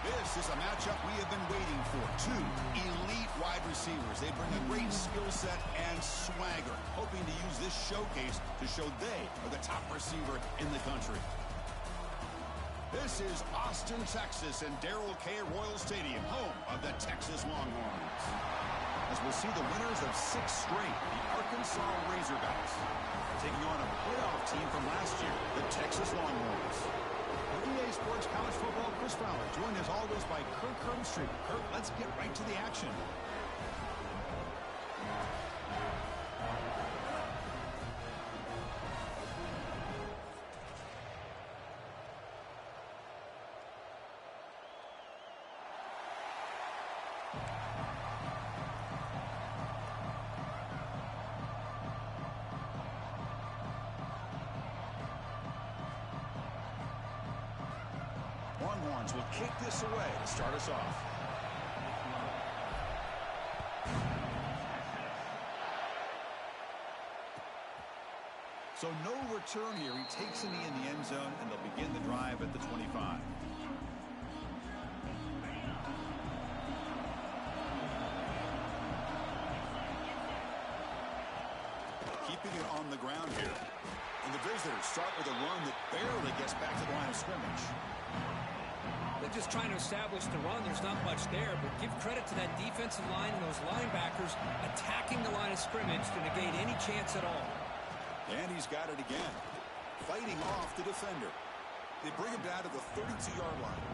This is a matchup we have been waiting for. Two elite wide receivers. They bring a great skill set and swagger, hoping to use this showcase to show they are the top receiver in the country. This is Austin, Texas, and Darrell K. Royal Stadium, home of the Texas Longhorns. As we'll see the winners of 6 straight, the Arkansas Razorbacks, taking on a playoff team from last year, the Texas Longhorns. For EA Sports College Football, Chris Fowler, joined as always by Kirk Herbstreit. Kirk, let's get right to the action. Longhorns will kick this away to start us off. So no return here. He takes a knee in the end zone, and they'll begin the drive at the 25. Keeping it on the ground here. And the visitors start with a run that barely gets back to the line of scrimmage. They're just trying to establish the run. There's not much there, but give credit to that defensive line and those linebackers attacking the line of scrimmage to negate any chance at all. And he's got it again. Fighting off the defender. They bring him down to the 32-yard line.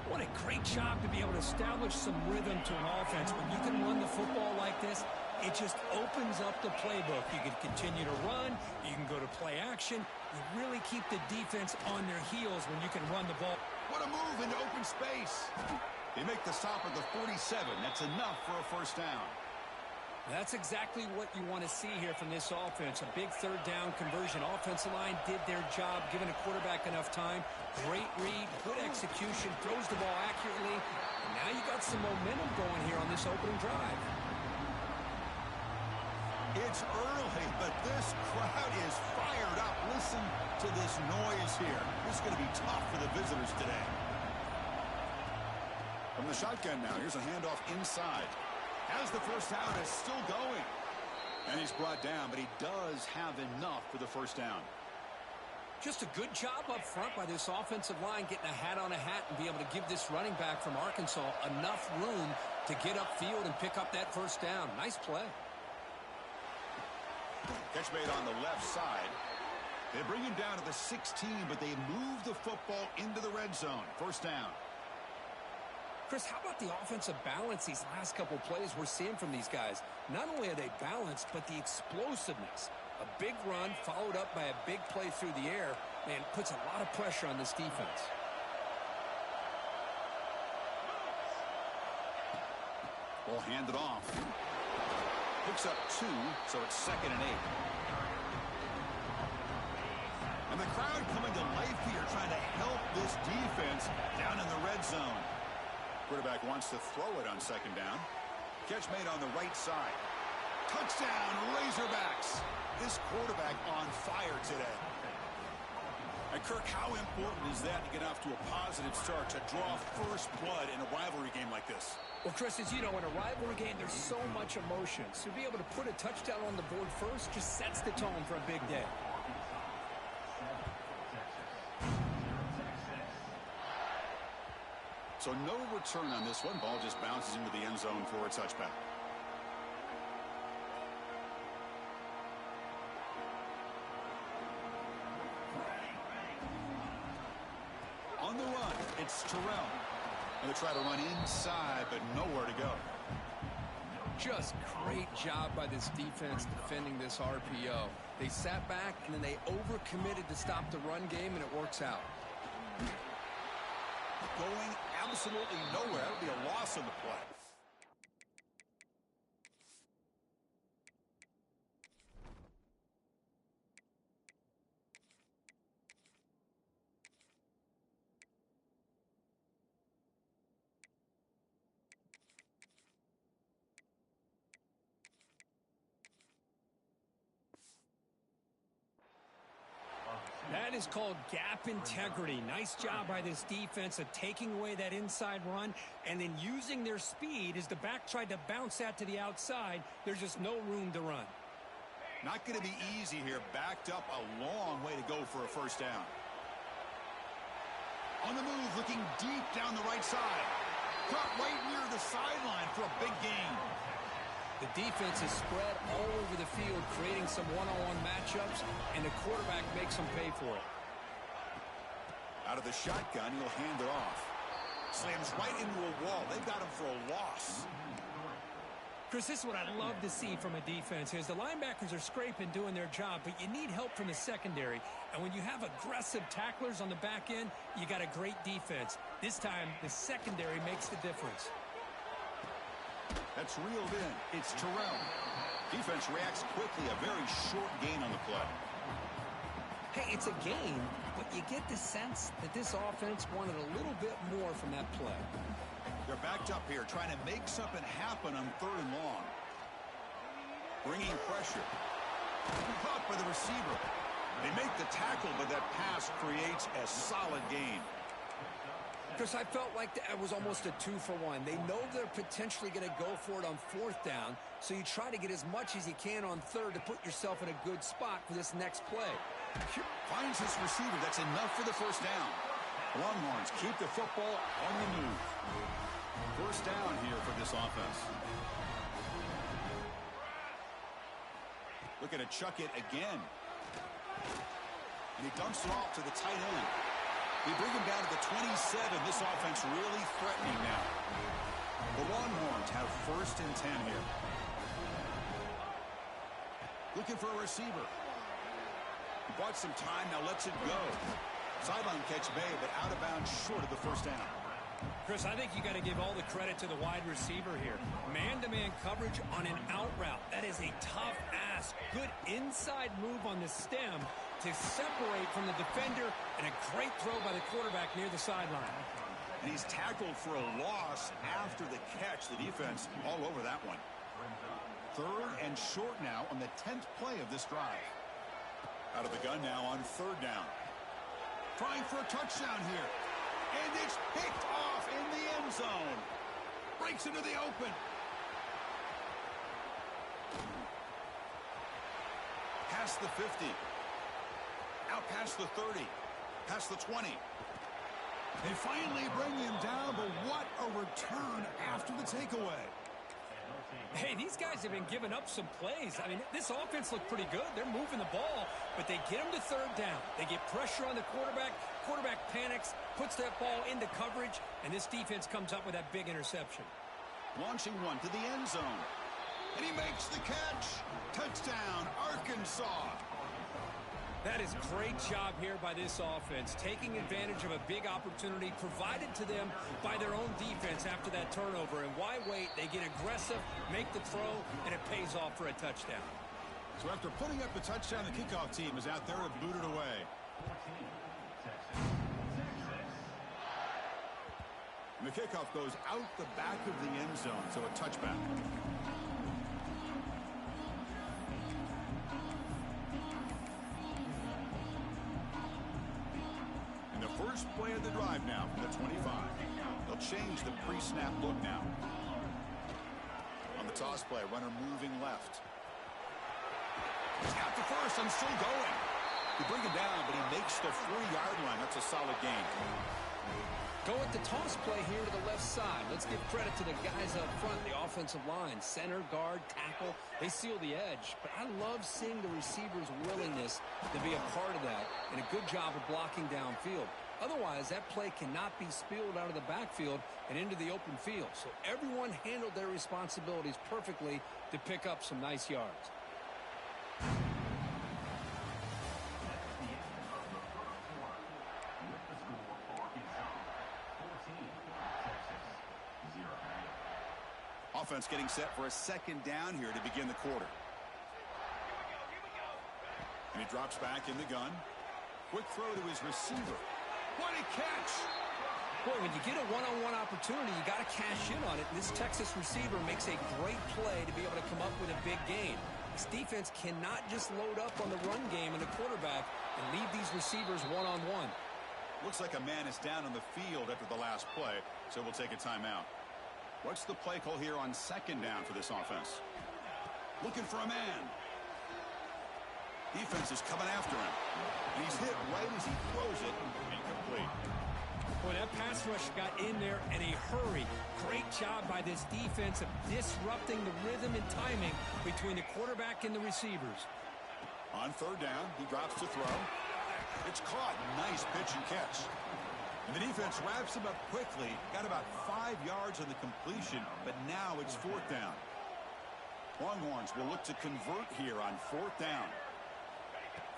What a great job to be able to establish some rhythm to an offense. When you can run the football like this, it just opens up the playbook. You can continue to run. You can go to play action. You really keep the defense on their heels when you can run the ball. What a move into open space. They make the stop at the 47. That's enough for a first down. That's exactly what you want to see here from this offense. A big third down conversion. Offensive line did their job, giving a quarterback enough time. Great read, good execution, throws the ball accurately. And now you got some momentum going here on this opening drive. It's early, but this crowd is fired up. Listen to this noise here. This is going to be tough for the visitors today. From the shotgun now, here's a handoff inside. Has the first down, is still going. And he's brought down, but he does have enough for the first down. Just a good job up front by this offensive line, getting a hat on a hat and be able to give this running back from Arkansas enough room to get upfield and pick up that first down. Nice play. Catch made on the left side. They bring him down to the 16, but they move the football into the red zone. First down. Chris, how about the offensive balance these last couple plays we're seeing from these guys? Not only are they balanced, but the explosiveness. A big run followed up by a big play through the air, man, puts a lot of pressure on this defense. Ball handed off. Picks up 2, so it's 2nd and 8. And the crowd coming to life here, trying to help this defense down in the red zone. Quarterback wants to throw it on 2nd down. Catch made on the right side. Touchdown, Razorbacks. This quarterback on fire today. And Kirk, how important is that to get off to a positive start, to draw first blood in a rivalry game like this? Well, Chris, as you know, in a rivalry game, there's so much emotion. So to be able to put a touchdown on the board first just sets the tone for a big day. So no return on this one. Ball just bounces into the end zone for a touchback. On the run, it's Terrell. And they try to run inside, but nowhere to go. Just great job by this defense defending this RPO. They sat back, and then they overcommitted to stop the run game, and it works out. Going absolutely nowhere. That would be a loss on the play. That That is called gap integrity. Nice job by this defense of taking away that inside run and then using their speed as the back tried to bounce that to the outside. There's just no room to run. Not going to be easy here. Backed up a long way to go for a first down. On the move, looking deep down the right side. Caught right near the sideline for a big gain. The defense is spread all over the field, creating some one-on-one matchups, and the quarterback makes them pay for it. Out of the shotgun, he'll hand it off. Slams right into a wall. They've got him for a loss. Chris, this is what I love to see from a defense is the linebackers are scraping, doing their job, but you need help from the secondary. And when you have aggressive tacklers on the back end, you got a great defense. This time, the secondary makes the difference. That's reeled in. It's Terrell. Defense reacts quickly. A very short gain on the play. Hey, it's a gain, but you get the sense that this offense wanted a little bit more from that play. They're backed up here, trying to make something happen on 3rd and long. Bringing pressure. Caught by the receiver. They make the tackle, but that pass creates a solid gain. Chris, I felt like that was almost a 2-for-1. They know they're potentially going to go for it on 4th down, so you try to get as much as you can on 3rd to put yourself in a good spot for this next play. Finds his receiver. That's enough for the first down. Longhorns keep the football on the move. First down here for this offense. Looking to chuck it again. And he dumps it off to the tight end. They bring him down to the 27. This offense really threatening now. The Longhorns have 1st and 10 here. Looking for a receiver. He bought some time, now lets it go. Sideline catch made, but out of bounds short of the first down. Chris, I think you got to give all the credit to the wide receiver here. Man-to-man coverage on an out route. That is a tough ask. Good inside move on the stem to separate from the defender, and a great throw by the quarterback near the sideline. And he's tackled for a loss after the catch. The defense all over that one. 3rd and short now on the 10th play of this drive. Out of the gun now on 3rd down. Trying for a touchdown here. And it's picked off in the end zone. Breaks into the open. Past the 50. Out past the 30. Past the 20. They finally bring him down, but what a return after the takeaway. Hey, these guys have been giving up some plays. I mean, this offense looked pretty good. They're moving the ball, but they get him to 3rd down. They get pressure on the quarterback. Quarterback panics, puts that ball into coverage, and this defense comes up with that big interception. Launching one to the end zone. And he makes the catch. Touchdown, Arkansas. That is great job here by this offense, taking advantage of a big opportunity provided to them by their own defense after that turnover. And why wait? They get aggressive, make the throw, and it pays off for a touchdown. So after putting up the touchdown, the kickoff team is out there to boot it away. And the kickoff goes out the back of the end zone, so a touchback. And the first play of the drive now from the 25. They'll change the pre-snap look now. On the toss play, runner moving left. He's got the first and still going. They bring him down, but he makes the 4-yard line. That's a solid gain. Go with the toss play here to the left side. Let's give credit to the guys up front, the offensive line, center, guard, tackle. They seal the edge. But I love seeing the receiver's willingness to be a part of that and a good job of blocking downfield. Otherwise, that play cannot be spilled out of the backfield and into the open field. So everyone handled their responsibilities perfectly to pick up some nice yards. Offense getting set for a second down here to begin the quarter. And he drops back in the gun. Quick throw to his receiver. What a catch! Boy, when you get a one-on-one opportunity, you got to cash in on it. And this Texas receiver makes a great play to be able to come up with a big gain. This defense cannot just load up on the run game and the quarterback and leave these receivers one-on-one. Looks like a man is down on the field after the last play, so we'll take a timeout. What's the play call here on second down for this offense? Looking for a man. Defense is coming after him. And he's hit right as he throws it. Incomplete. Boy, that pass rush got in there in a hurry. Great job by this defense of disrupting the rhythm and timing between the quarterback and the receivers. On third down, he drops to throw. It's caught. Nice pitch and catch. And the defense wraps him up quickly. Got about 5 yards on the completion, but now it's fourth down. Longhorns will look to convert here on fourth down.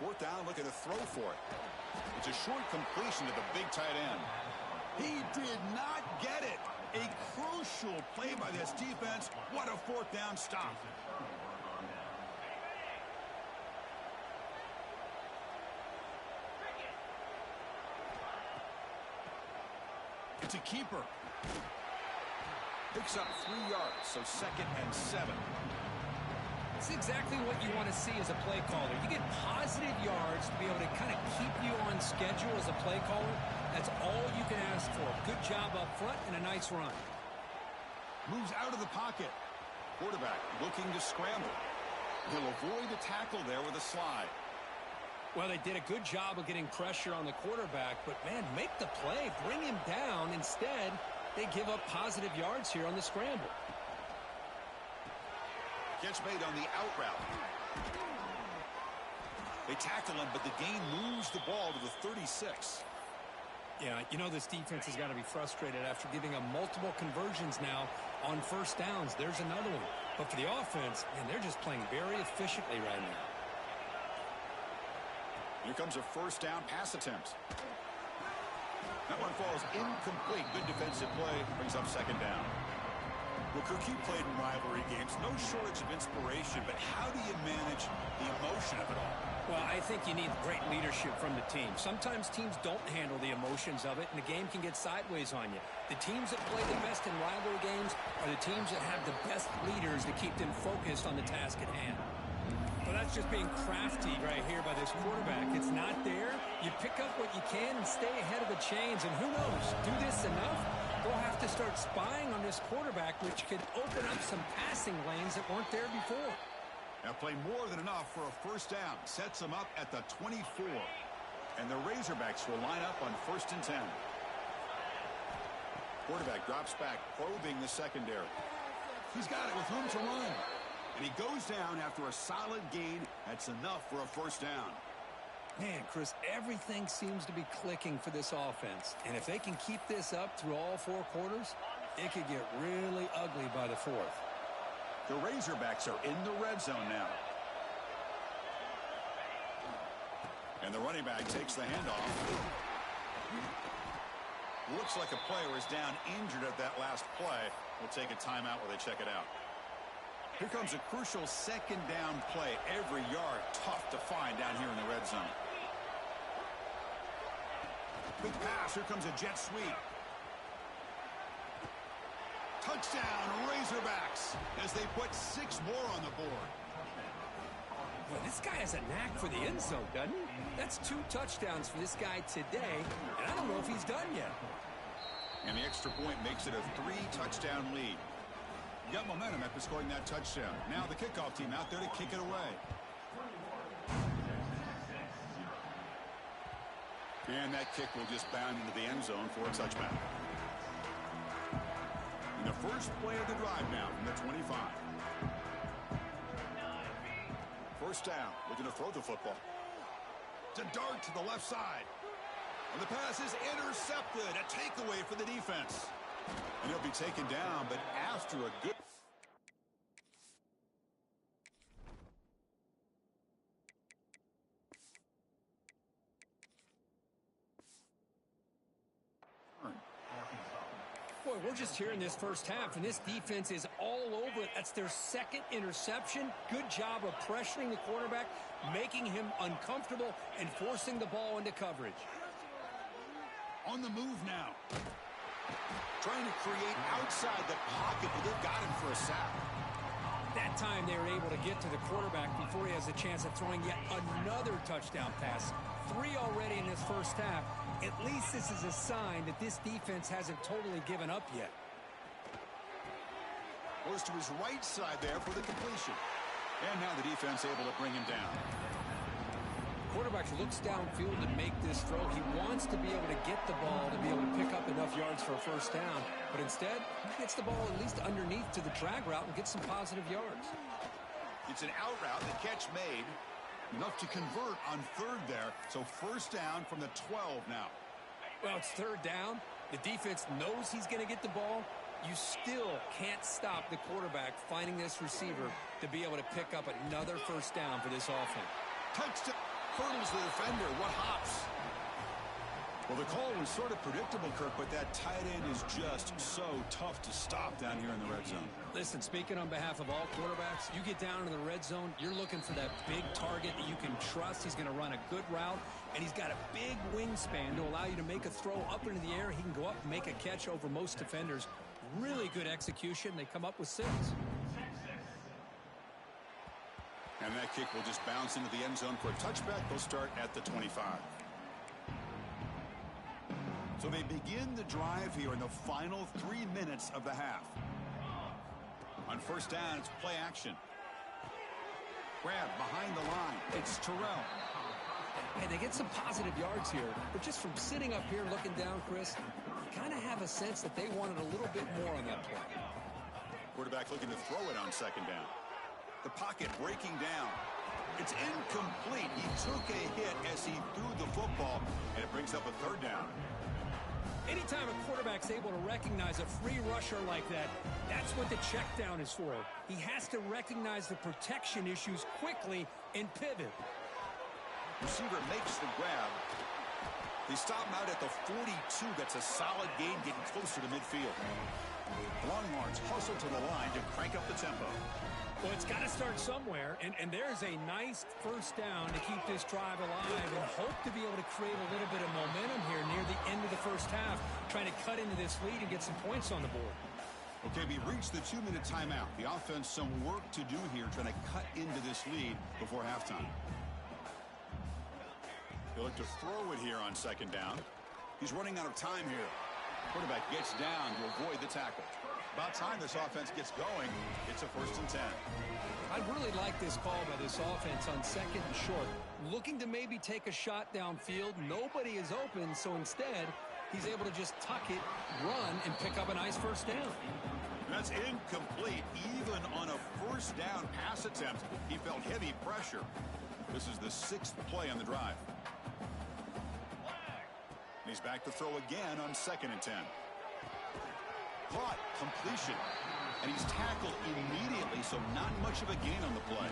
Fourth down, looking to throw for it. It's a short completion to the big tight end. He did not get it. A crucial play by this defense. What a fourth down stop. It's a keeper. Picks up 3 yards, so 2nd and 7. It's exactly what you want to see as a play caller. You get positive yards to be able to kind of keep you on schedule as a play caller. That's all you can ask for. Good job up front and a nice run. Moves out of the pocket. Quarterback looking to scramble. He'll avoid the tackle there with a slide. Well, they did a good job of getting pressure on the quarterback, but, man, make the play. Bring him down. Instead, they give up positive yards here on the scramble. Catch made on the out route. They tackle him, but the gain moves the ball to the 36. Yeah, you know this defense has got to be frustrated after giving them multiple conversions now on first downs. There's another one. But for the offense, man, they're just playing very efficiently right now. Here comes a first down pass attempt. That one falls incomplete. Good defensive play. Brings up second down. Well, Kirk, you played in rivalry games. No shortage of inspiration, but how do you manage the emotion of it all? Well, I think you need great leadership from the team. Sometimes teams don't handle the emotions of it, and the game can get sideways on you. The teams that play the best in rivalry games are the teams that have the best leaders to keep them focused on the task at hand. Well, that's just being crafty right here by this quarterback. It's not there. You pick up what you can and stay ahead of the chains, and who knows, do this enough, they'll have to start spying on this quarterback, which could open up some passing lanes that weren't there before. Now play more than enough for a first down. Sets them up at the 24. And the Razorbacks will line up on 1st and 10. Quarterback drops back, probing the secondary. He's got it with room to run. And he goes down after a solid gain. That's enough for a first down. Man, Chris, everything seems to be clicking for this offense. And if they can keep this up through all 4 quarters, it could get really ugly by the 4th. The Razorbacks are in the red zone now. And the running back takes the handoff. Looks like a player is down injured at that last play. We'll take a timeout while they check it out. Here comes a crucial second down play. Every yard tough to find down here in the red zone. Quick pass. Here comes a jet sweep. Touchdown, Razorbacks, as they put 6 more on the board. Well, this guy has a knack for the end zone, doesn't he? That's 2 touchdowns for this guy today, and I don't know if he's done yet. And the extra point makes it a 3-touchdown lead. You got momentum after scoring that touchdown. Now the kickoff team out there to kick it away. And that kick will just bound into the end zone for a touchback. And the first play of the drive now from the 25. First down, looking to throw the football. It's a dart to the left side. And the pass is intercepted. A takeaway for the defense. And he'll be taken down, but after a good... Boy, we're just here in this first half, and this defense is all over it. That's their 2nd interception. Good job of pressuring the quarterback, making him uncomfortable, and forcing the ball into coverage. On the move now. Trying to create outside the pocket, but they've got him for a sack. That time they were able to get to the quarterback before he has a chance of throwing yet another touchdown pass. 3 already in this first half. At least this is a sign that this defense hasn't totally given up yet. Goes to his right side there for the completion. And now the defense able to bring him down. Quarterback looks downfield to make this throw. He wants to be able to get the ball to be able to pick up enough yards for a first down. But instead, he gets the ball at least underneath to the drag route and gets some positive yards. It's an out route. The catch made. Enough to convert on third there. So first down from the 12 now. Well, it's third down. The defense knows he's going to get the ball. You still can't stop the quarterback finding this receiver to be able to pick up another first down for this offense. Touchdown. Hurdles the defender. What hops? Well, the call was sort of predictable, Kirk, but that tight end is just so tough to stop down here in the red zone. Listen, speaking on behalf of all quarterbacks, you get down to the red zone, you're looking for that big target that you can trust. He's going to run a good route, and he's got a big wingspan to allow you to make a throw up into the air. He can go up and make a catch over most defenders. Really good execution. They come up with 6. And that kick will just bounce into the end zone for a touchback. They'll start at the 25. So they begin the drive here in the final 3 minutes of the half. On first down, it's play action. Grab behind the line. It's Terrell. Hey, they get some positive yards here, but just from sitting up here looking down, Chris, you kind of have a sense that they wanted a little bit more on that play. Quarterback looking to throw it on second down. The pocket breaking down. It's incomplete. He took a hit as he threw the football, and it brings up a third down. Anytime a quarterback's able to recognize a free rusher like that, that's what the check down is for. He has to recognize the protection issues quickly and pivot. Receiver makes the grab. They stop him out at the 42. That's a solid gain, getting closer to midfield. Longhorns hustle to the line to crank up the tempo. Well, it's got to start somewhere, and there's a nice first down to keep this drive alive and hope to be able to create a little bit of momentum here near the end of the first half, trying to cut into this lead and get some points on the board. Okay, we reached the 2-minute timeout. The offense some work to do here, trying to cut into this lead before halftime. They look to throw it here on second down. He's running out of time here. Quarterback gets down to avoid the tackle. About time this offense gets going. It's a 1st and 10. I really like this call by this offense on second and short. Looking to maybe take a shot downfield. Nobody is open, so instead, he's able to just tuck it, run, and pick up a nice first down. That's incomplete. Even on a first down pass attempt, he felt heavy pressure. This is the 6th play on the drive. He's back to throw again on 2nd and 10. Caught, completion, and he's tackled immediately, so not much of a gain on the play.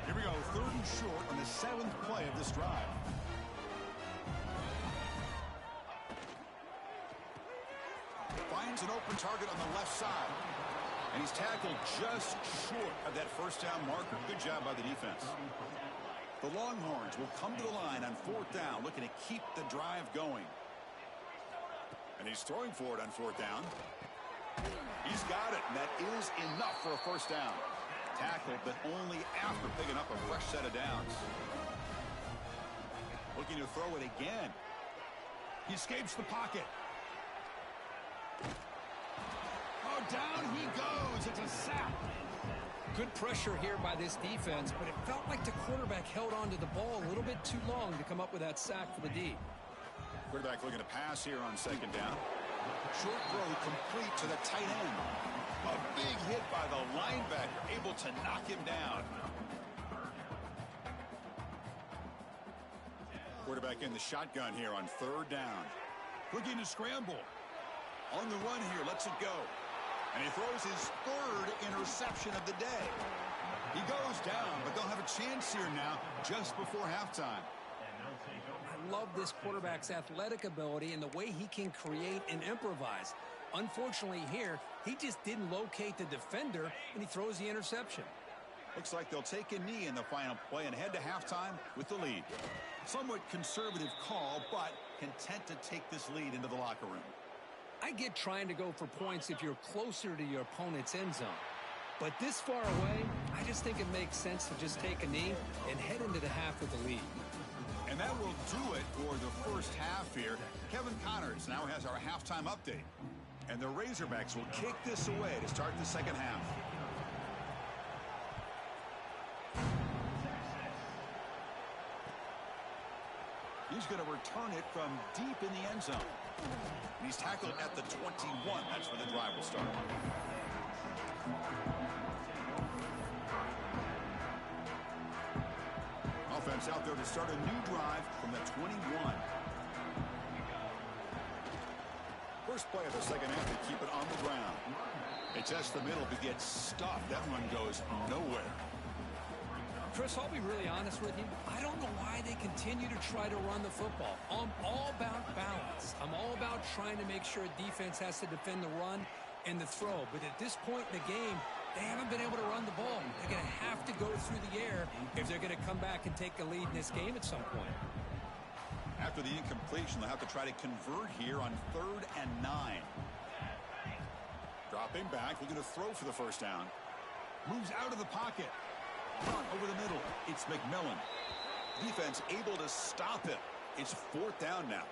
Here we go, 3rd and short on the 7th play of this drive. Finds an open target on the left side, and he's tackled just short of that first down marker. Good job by the defense. The Longhorns will come to the line on 4th down, looking to keep the drive going. And he's throwing for it on 4th down. He's got it, and that is enough for a first down. Tackled, but only after picking up a fresh set of downs. Looking to throw it again. He escapes the pocket. Oh, down he goes. It's a sack. Good pressure here by this defense, but it felt like the quarterback held on to the ball a little bit too long to come up with that sack for the D. Quarterback looking to pass here on second down. Short throw complete to the tight end. A big hit by the linebacker, able to knock him down. Quarterback in the shotgun here on 3rd down. Looking to scramble. On the run here, lets it go. And he throws his 3rd interception of the day. He goes down, but they'll have a chance here now just before halftime. I love this quarterback's athletic ability and the way he can create and improvise. Unfortunately here, he just didn't locate the defender, and he throws the interception. Looks like they'll take a knee in the final play and head to halftime with the lead. Somewhat conservative call, but content to take this lead into the locker room. I get trying to go for points if you're closer to your opponent's end zone. But this far away, I just think it makes sense to just take a knee and head into the half with the lead. And that will do it for the first half here. Kevin Connors now has our halftime update. And the Razorbacks will kick this away to start the second half. He's going to return it from deep in the end zone. And he's tackled at the 21. That's where the drive will start. Offense out there to start a new drive from the 21. First play of the second half, they keep it on the ground. They test the middle, but gets stuffed. That run goes nowhere. Chris, I'll be really honest with you. I don't know why they continue to try to run the football. I'm all about balance. I'm all about trying to make sure a defense has to defend the run and the throw. But at this point in the game, they haven't been able to run the ball. They're going to have to go through the air if they're going to come back and take a lead in this game at some point. After the incompletion, they'll have to try to convert here on 3rd and 9. Dropping back, looking to throw for the first down. Moves out of the pocket. Over the middle, it's McMillan. Defense able to stop it. It's 4th down now.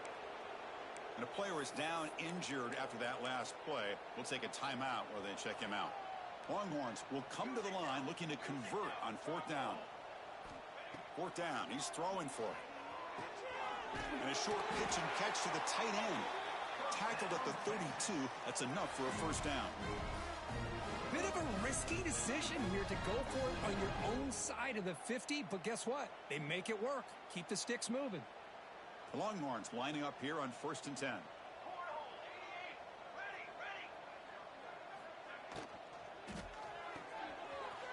And a player is down injured after that last play. We'll take a timeout while they check him out. Longhorns will come to the line looking to convert on 4th down. 4th down, he's throwing for it. And a short pitch and catch to the tight end. Tackled at the 32. That's enough for a first down. Bit of a risky decision here to go for it on your own side of the 50, but guess what? They make it work. Keep the sticks moving. The Longhorns lining up here on 1st and 10.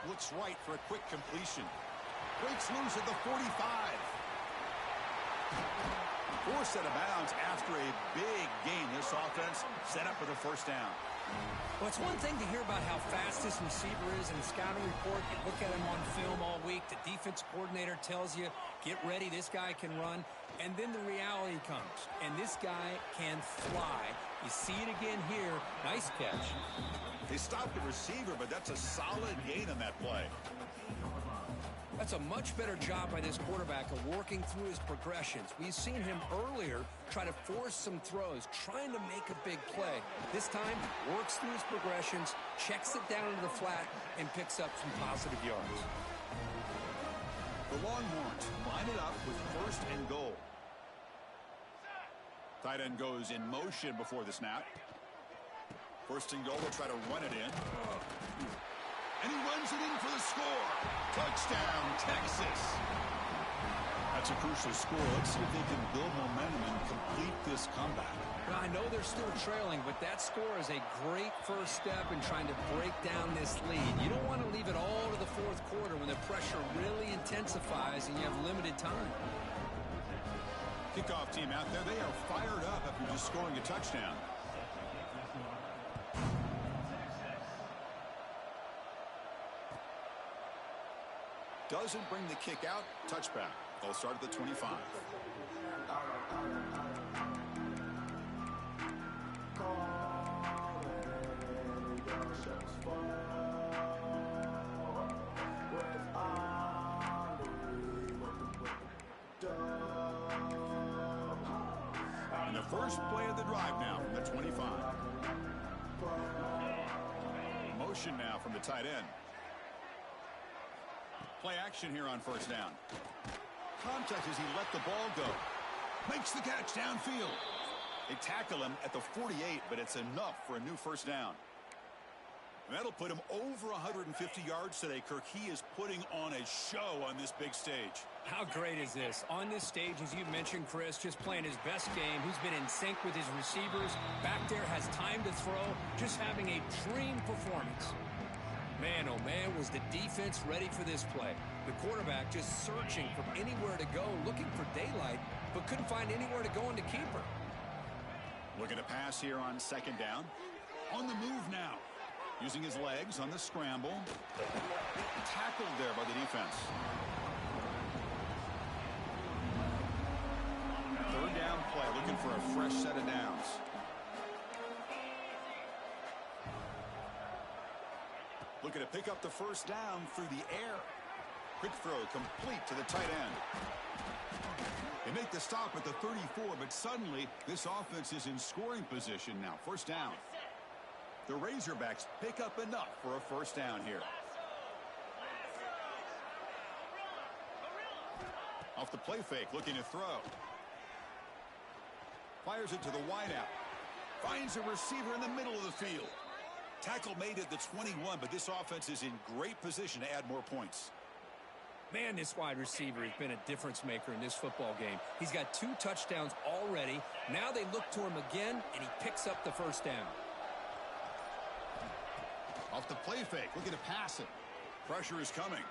Looks right for a quick completion. Breaks loose at the 45. Forced out of bounds after a big gain. This offense set up for the first down. Well, it's one thing to hear about how fast this receiver is in the scouting report. You look at him on film all week. The defense coordinator tells you, get ready, this guy can run. And then the reality comes. And this guy can fly. You see it again here. Nice catch. They stopped the receiver, but that's a solid gain on that play. That's a much better job by this quarterback of working through his progressions. We've seen him earlier try to force some throws, trying to make a big play. This time, works through his progressions, checks it down to the flat, and picks up some positive yards. The Longhorns line it up with 1st and goal. Tight end goes in motion before the snap. 1st and goal, they'll try to run it in. And he runs it in for the score. Touchdown, Texas. That's a crucial score. Let's see if they can build momentum and complete this comeback. Well, I know they're still trailing, but that score is a great first step in trying to break down this lead. You don't want to leave it all to the 4th quarter when the pressure really intensifies and you have limited time. Kickoff team out there, they are fired up after just scoring a touchdown. Doesn't bring the kick out. Touchback. They'll start at the 25. And the first play of the drive now from the 25. Motion now from the tight end. Play action here on 1st down. Contact as he let the ball go. Makes the catch downfield. They tackle him at the 48, but it's enough for a new first down. And that'll put him over 150 yards today, Kirk. He is putting on a show on this big stage. How great is this? On this stage, as you mentioned, Chris, just playing his best game. He's been in sync with his receivers. Back there, has time to throw. Just having a dream performance. Man, oh man, was the defense ready for this play. The quarterback just searching for anywhere to go, looking for daylight, but couldn't find anywhere to go in the keeper. Looking to pass here on 2nd down. On the move now. Using his legs on the scramble. Tackled there by the defense. 3rd down play, looking for a fresh set of downs. looking to pick up the first down through the air. Quick throw complete to the tight end. They make the stop at the 34, but suddenly this offense is in scoring position now. First down. The Razorbacks pick up enough for a first down here. Off the play fake, looking to throw. Fires it to the wideout. Finds a receiver in the middle of the field. Tackle made at the 21, but this offense is in great position to add more points. Man, this wide receiver has been a difference maker in this football game. He's got 2 touchdowns already. Now they look to him again, and he picks up the first down. Off the play fake, looking to pass it. Pressure is coming.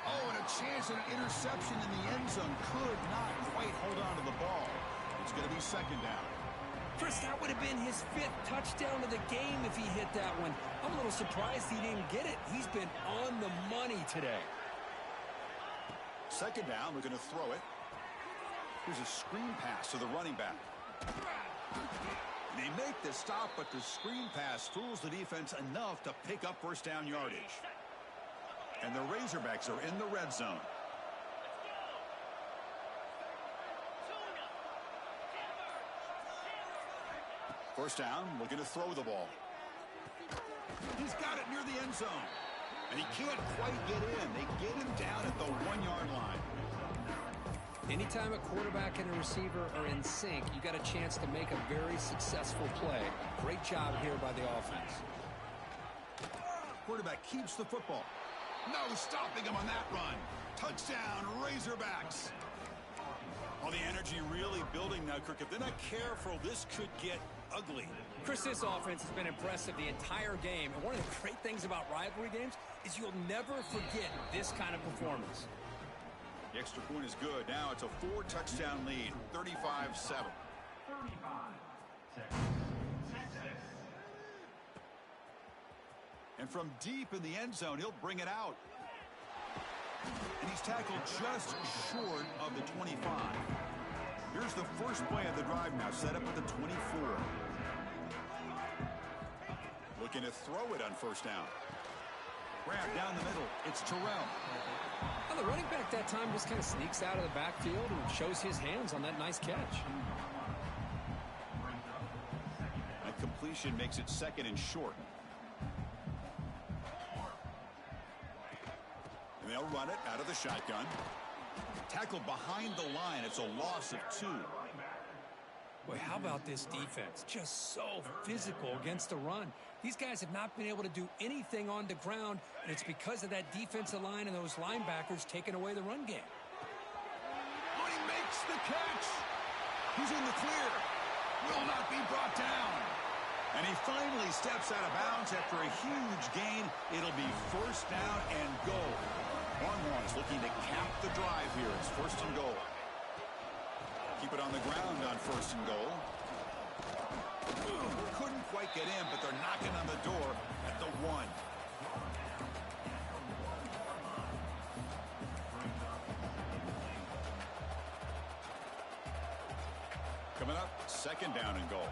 Oh, and a chance at an interception in the end zone. Could not quite hold on to the ball. It's going to be second down. Chris, that would have been his 5th touchdown of the game if he hit that one. I'm a little surprised he didn't get it. He's been on the money today. Second down, we're going to throw it. Here's a screen pass to the running back. They make the stop, but the screen pass fools the defense enough to pick up first down yardage. And the Razorbacks are in the red zone. First down, looking to throw the ball. He's got it near the end zone. And he can't quite get in. They get him down at the 1-yard line. Anytime a quarterback and a receiver are in sync, you got a chance to make a very successful play. Great job here by the offense. Quarterback keeps the football. No stopping him on that run. Touchdown, Razorbacks. Oh, the energy really building now, Kirk. If they're not careful, this could get ugly. Chris, this offense has been impressive the entire game. And one of the great things about rivalry games is you'll never forget this kind of performance. The extra point is good. Now it's a 4-touchdown lead, 35-7. And from deep in the end zone, he'll bring it out. And he's tackled just short of the 25. Here's the first play of the drive now, set up at the 24. Looking to throw it on first down. Grab down the middle. It's Terrell. Well, the running back that time just kind of sneaks out of the backfield and shows his hands on that nice catch. That completion makes it second and short. And they'll run it out of the shotgun. Tackled behind the line. It's a loss of 2. Boy, how about this defense? Just so physical against the run. These guys have not been able to do anything on the ground, and it's because of that defensive line and those linebackers taking away the run game. Oh, he makes the catch. He's in the clear. Will not be brought down. And he finally steps out of bounds after a huge gain. It'll be first down and goal. Longhorns looking to cap the drive here. It's first and goal. Keep it on the ground on first and goal. Couldn't quite get in, but they're knocking on the door at the 1. Coming up, second down and goal.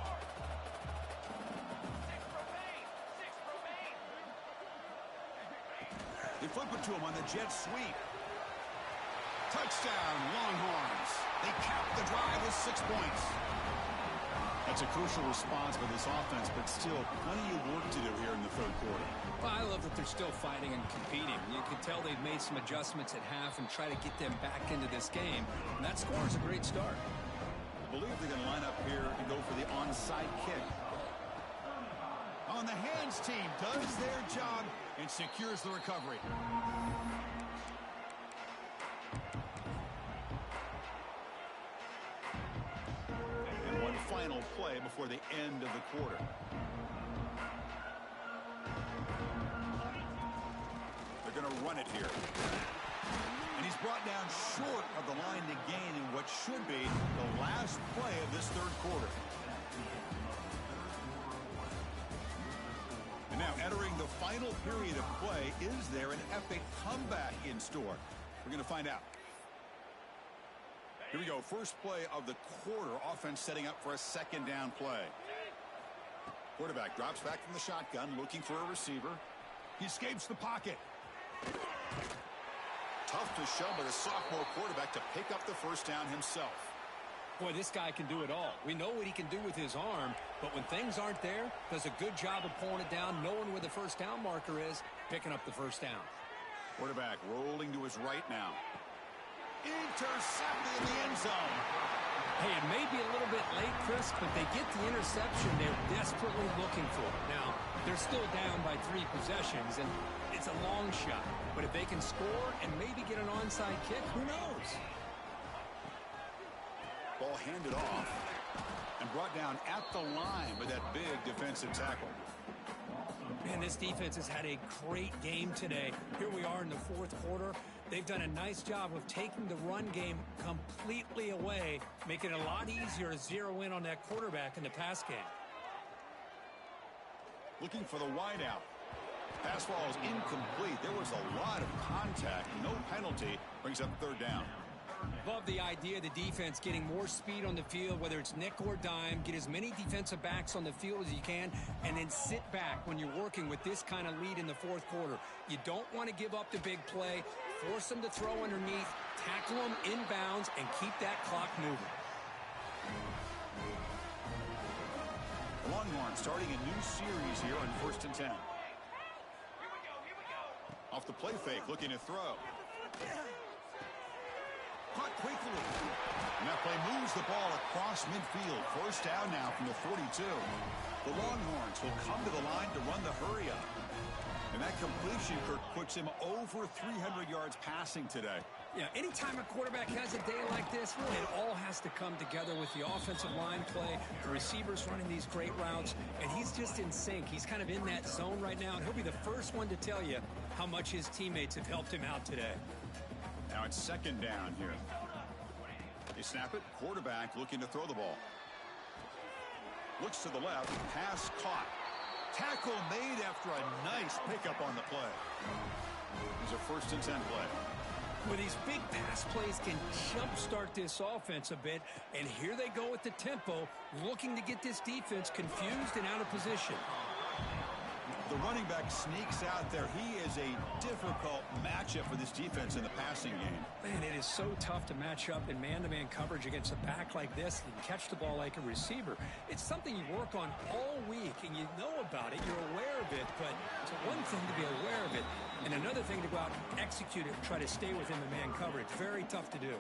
They flip it to him on the jet sweep. Touchdown, Longhorns. They cap the drive with 6 points. That's a crucial response by this offense, but still plenty of work to do here in the third quarter. Well, I love that they're still fighting and competing. You can tell they've made some adjustments at half and try to get them back into this game. And that score is a great start. I believe they're going to line up here and go for the onside kick. On the hands team does their job and secures the recovery. And one final play before the end of the quarter. They're going to run it here. And he's brought down short of the line to gain in what should be the last play of this third quarter. And now entering the final period of play, is there an epic comeback in store? We're going to find out. Here we go. First play of the quarter. Offense setting up for a second down play. Quarterback drops back from the shotgun, looking for a receiver. He escapes the pocket. Tough to show by the sophomore quarterback to pick up the first down himself. Boy, this guy can do it all. We know what he can do with his arm, but when things aren't there, does a good job of pulling it down, knowing where the first down marker is, picking up the first down. Quarterback rolling to his right now. Intercepted in the end zone. Hey, it may be a little bit late, Chris, but they get the interception they're desperately looking for. Now, they're still down by 3 possessions, and it's a long shot. But if they can score and maybe get an onside kick, who knows? Ball handed off and brought down at the line with that big defensive tackle. Man, this defense has had a great game today. Here we are in the 4th quarter. They've done a nice job of taking the run game completely away, making it a lot easier to zero in on that quarterback in the pass game. Looking for the wideout. Pass ball is incomplete. There was a lot of contact. No penalty. Brings up 3rd down. Love the idea of the defense getting more speed on the field, whether it's nickel or dime, get as many defensive backs on the field as you can, and then sit back when you're working with this kind of lead in the 4th quarter. You don't want to give up the big play, force them to throw underneath, tackle them inbounds, and keep that clock moving. The Longhorns starting a new series here on 1st and 10. Off the play fake, looking to throw. Caught quickly. And that play moves the ball across midfield. 1st down now from the 42. The Longhorns will come to the line to run the hurry up. And that completion, Kirk, puts him over 300 yards passing today. Yeah, anytime a quarterback has a day like this, really it all has to come together with the offensive line play, the receivers running these great routes, and he's just in sync. He's kind of in that zone right now, and he'll be the first one to tell you how much his teammates have helped him out today. Now it's 2nd down here. They snap it. Quarterback looking to throw the ball. Looks to the left. Pass caught. Tackle made after a nice pickup on the play. There's a 1st and 10 play. Well, these big pass plays can jumpstart this offense a bit, and here they go with the tempo, looking to get this defense confused and out of position. The running back sneaks out there. He is a difficult matchup for this defense in the passing game. Man, it is so tough to match up in man-to-man coverage against a back like this and catch the ball like a receiver. It's something you work on all week, and you know about it. You're aware of it, but it's one thing to be aware of it, and another thing to go out and execute it and try to stay within the man coverage. Very tough to do.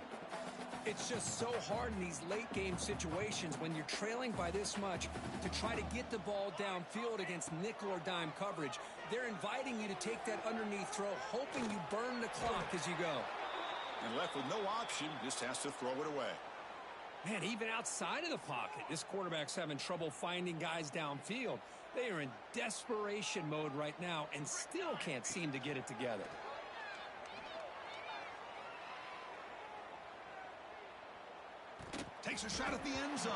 It's just so hard in these late-game situations when you're trailing by this much to try to get the ball downfield against nickel or dime coverage. They're inviting you to take that underneath throw, hoping you burn the clock as you go. And left with no option, just has to throw it away. Man, even outside of the pocket, this quarterback's having trouble finding guys downfield. They are in desperation mode right now and still can't seem to get it together. Takes a shot at the end zone.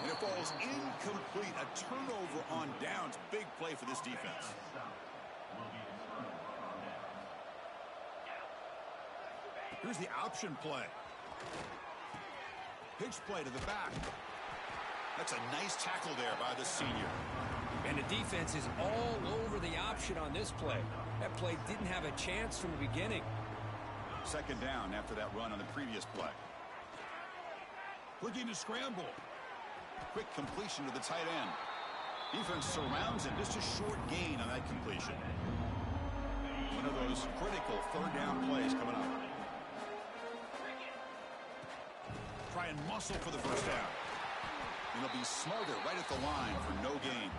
And it falls incomplete. A turnover on downs. Big play for this defense. Here's the option play. Pitch play to the back. That's a nice tackle there by the senior. And the defense is all over the option on this play. That play didn't have a chance from the beginning. 2nd down after that run on the previous play. Looking to scramble. Quick completion to the tight end. Defense surrounds him. Just a short gain on that completion. One of those critical 3rd down plays coming up. Try and muscle for the 1st down. And they'll be smarter right at the line for no gain.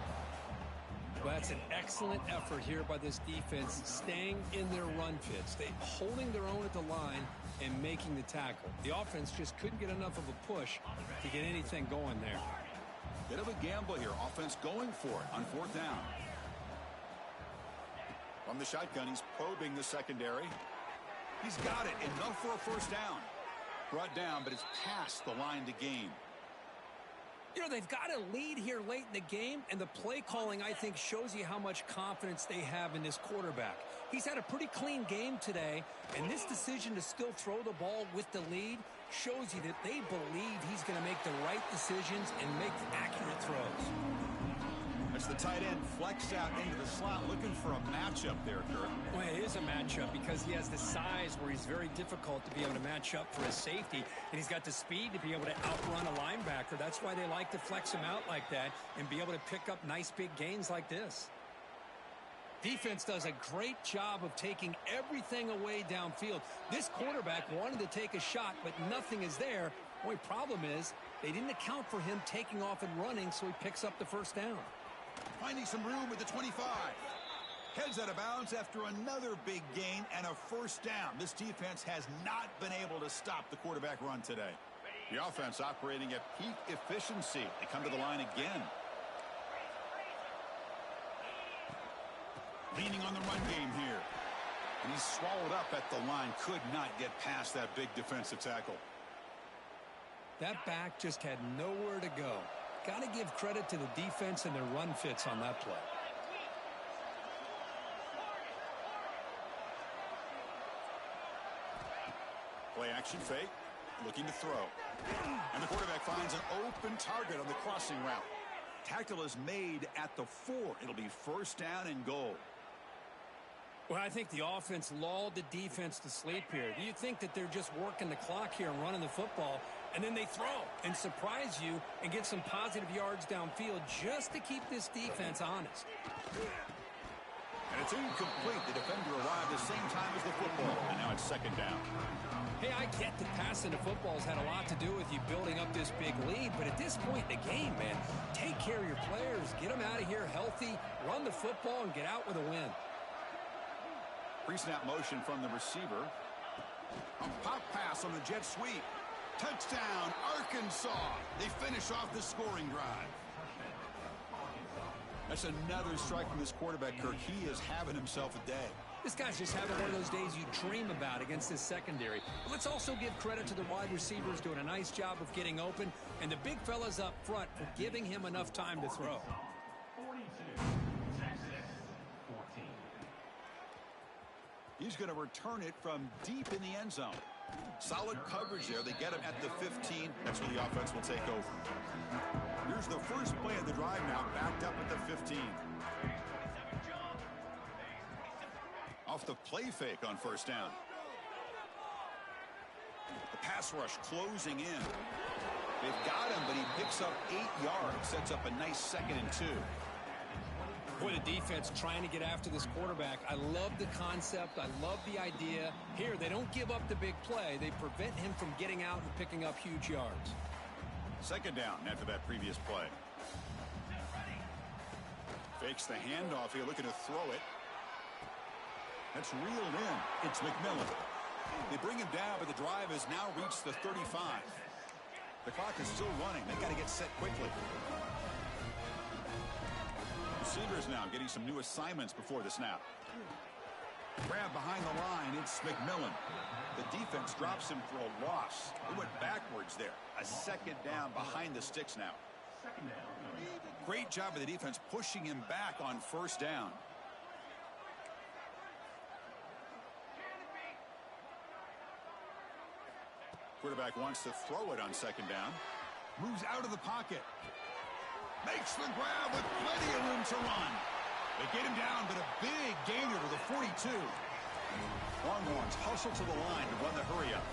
Well, that's an excellent effort here by this defense, staying in their run fits. They holding their own at the line and making the tackle. The offense just couldn't get enough of a push to get anything going there. Bit of a gamble here. Offense going for it on 4th down. From the shotgun, he's probing the secondary. He's got it. Enough for a 1st down. Brought down, but it's past the line to gain. You know, they've got a lead here late in the game, and the play calling, I think, shows you how much confidence they have in this quarterback. He's had a pretty clean game today, and this decision to still throw the ball with the lead shows you that they believe he's going to make the right decisions and make accurate throws. A Watch the tight end flex out into the slot, looking for a matchup there, Kurt. Well, it is a matchup because he has the size where he's very difficult to be able to match up for his safety, and he's got the speed to be able to outrun a linebacker. That's why they like to flex him out like that and be able to pick up nice big gains like this. Defense does a great job of taking everything away downfield. This quarterback wanted to take a shot, but nothing is there. The only problem is they didn't account for him taking off and running, so he picks up the first down. Finding some room at the 25. Heads out of bounds after another big gain and a first down. This defense has not been able to stop the quarterback run today. The offense operating at peak efficiency. They come to the line again. Leaning on the run game here. And he's swallowed up at the line. Could not get past that big defensive tackle. That back just had nowhere to go. Got to give credit to the defense and their run fits on that play. Play action fake. Looking to throw. And the quarterback finds an open target on the crossing route. Tackle is made at the 4. It'll be first down and goal. Well, I think the offense lulled the defense to sleep here. Do you think that they're just working the clock here and running the football, and then they throw and surprise you and get some positive yards downfield just to keep this defense honest? And it's incomplete. The defender arrived the same time as the football, and now it's second down. Hey, I get that passing the football's had a lot to do with you building up this big lead, but at this point in the game, man, take care of your players, get them out of here healthy, run the football, and get out with a win. Pre-snap motion from the receiver. A pop pass on the jet sweep. Touchdown, Arkansas. They finish off the scoring drive. That's another strike from this quarterback, Kirk. He is having himself a day. This guy's just having one of those days you dream about against this secondary. But let's also give credit to the wide receivers doing a nice job of getting open, and the big fellas up front for giving him enough time to throw. He's going to return it from deep in the end zone. Solid coverage there. They get him at the 15. That's where the offense will take over. Here's the first play of the drive now, backed up at the 15. Off the play fake on first down. The pass rush closing in. They've got him, but he picks up 8 yards. Sets up a nice 2nd and 2. Boy, the defense trying to get after this quarterback. I love the concept. I love the idea. Here, they don't give up the big play. They prevent him from getting out and picking up huge yards. Second down after that previous play. Fakes the handoff here, looking to throw it. That's reeled in. It's McMillan. They bring him down, but the drive has now reached the 35. The clock is still running. They've got to get set quickly. Receivers now getting some new assignments before the snap. Grab behind the line. It's McMillan. The defense drops him for a loss. They went backwards there. A second down behind the sticks now. Great job of the defense pushing him back on first down. Quarterback wants to throw it on second down. Moves out of the pocket. Makes the grab with plenty of room to run. They get him down, but a big gainer to the 42. Longhorns hustle to the line to run the hurry up.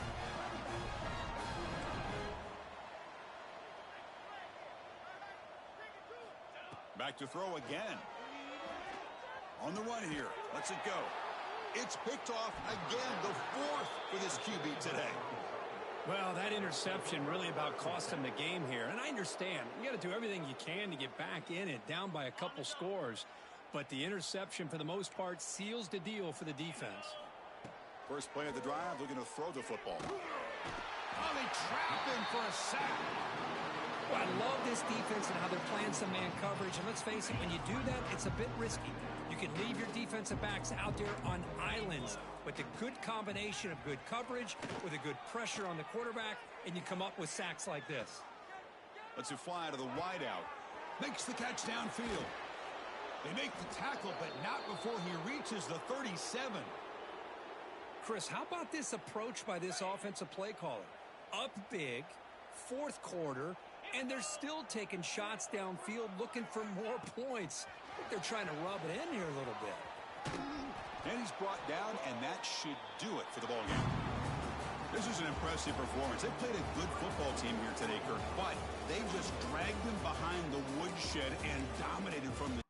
Back to throw again. On the run here. Lets it go. It's picked off again, the 4th for this QB today. Well, that interception really about cost him the game here. And I understand. You got to do everything you can to get back in it, down by a couple scores. But the interception, for the most part, seals the deal for the defense. First play of the drive, looking to throw the football. Oh, they trap him for a sack. Well, I love this defense and how they're playing some man coverage. And let's face it, when you do that, it's a bit risky. You can leave your defensive backs out there on islands. But the good combination of good coverage with a good pressure on the quarterback, and you come up with sacks like this. Lets it fly to the wideout. Makes the catch downfield. They make the tackle, but not before he reaches the 37. Chris, how about this approach by this offensive play caller? Up big, 4th quarter, And they're still taking shots downfield looking for more points. I think they're trying to rub it in here a little bit. And he's brought down, and that should do it for the ballgame. This is an impressive performance. They played a good football team here today, Kirk, but they just dragged them behind the woodshed and dominated from the